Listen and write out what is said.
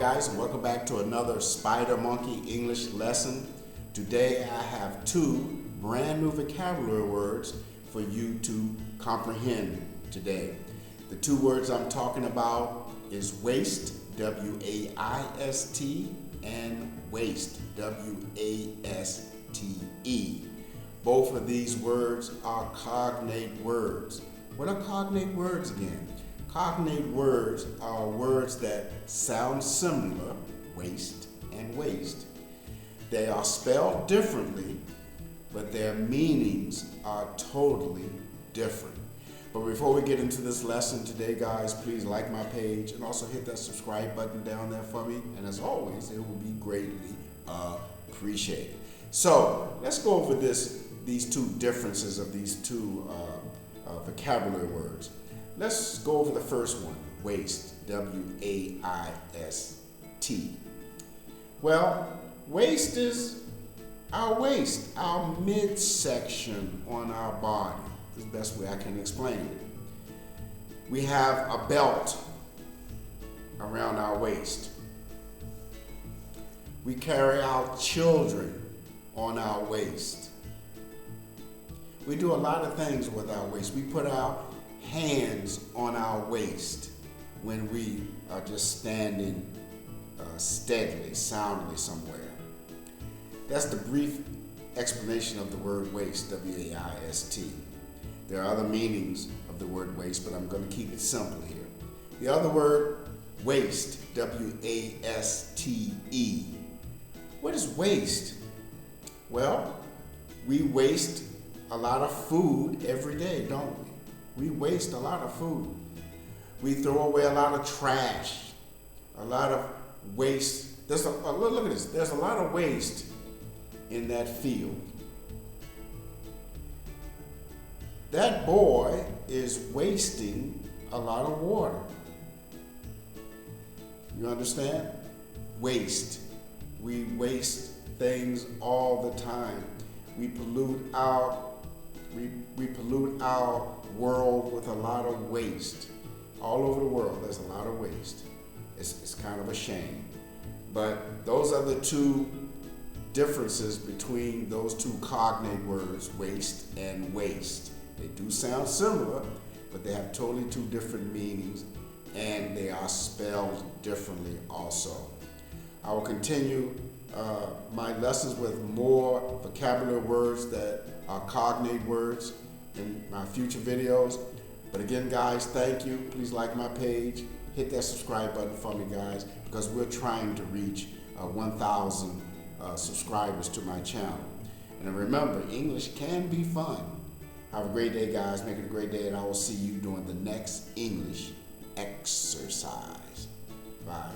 guys, and welcome back to another Spider Monkey English lesson. Today I have two brand new vocabulary words for you to comprehend today. The two words I'm talking about is waste, W-A-I-S-T, and waste, W-A-S-T-E. Both of these words are cognate words. What are cognate words again? Cognate words are words that sound similar, waste and waste. They are spelled differently, but their meanings are totally different. But before we get into this lesson today, guys, please like my page and also hit that subscribe button down there for me. And as always, it will be greatly appreciated. So let's go over these two differences of these two vocabulary words. Let's go over the first one, waste, W-A-I-S-T. Well, waste is our waist, our midsection on our body. That's the best way I can explain it. We have a belt around our waist. We carry our children on our waist. We do a lot of things with our waist. We put our hands on our waist when we are just standing steadily, soundly somewhere. That's the brief explanation of the word waste, W-A-I-S-T. There are other meanings of the word waste, but I'm going to keep it simple here. The other word, waste, W-A-S-T-E. What is waste? Well, we waste a lot of food every day, don't we? We waste a lot of food. We throw away a lot of trash, a lot of waste. Look at this. There's a lot of waste in that field. That boy is wasting a lot of water. You understand? Waste. We waste things all the time. We pollute our world with a lot of waste. All over the world, there's a lot of waste. It's kind of a shame. But those are the two differences between those two cognate words, waste and waste. They do sound similar, but they have totally two different meanings, and they are spelled differently also. I will continue my lessons with more vocabulary words that are cognate words in my future videos. But again, guys, thank you. Please like my page. Hit that subscribe button for me, guys, because we're trying to reach 1,000 subscribers to my channel. And remember, English can be fun. Have a great day, guys. Make it a great day, and I will see you during the next English exercise. Bye.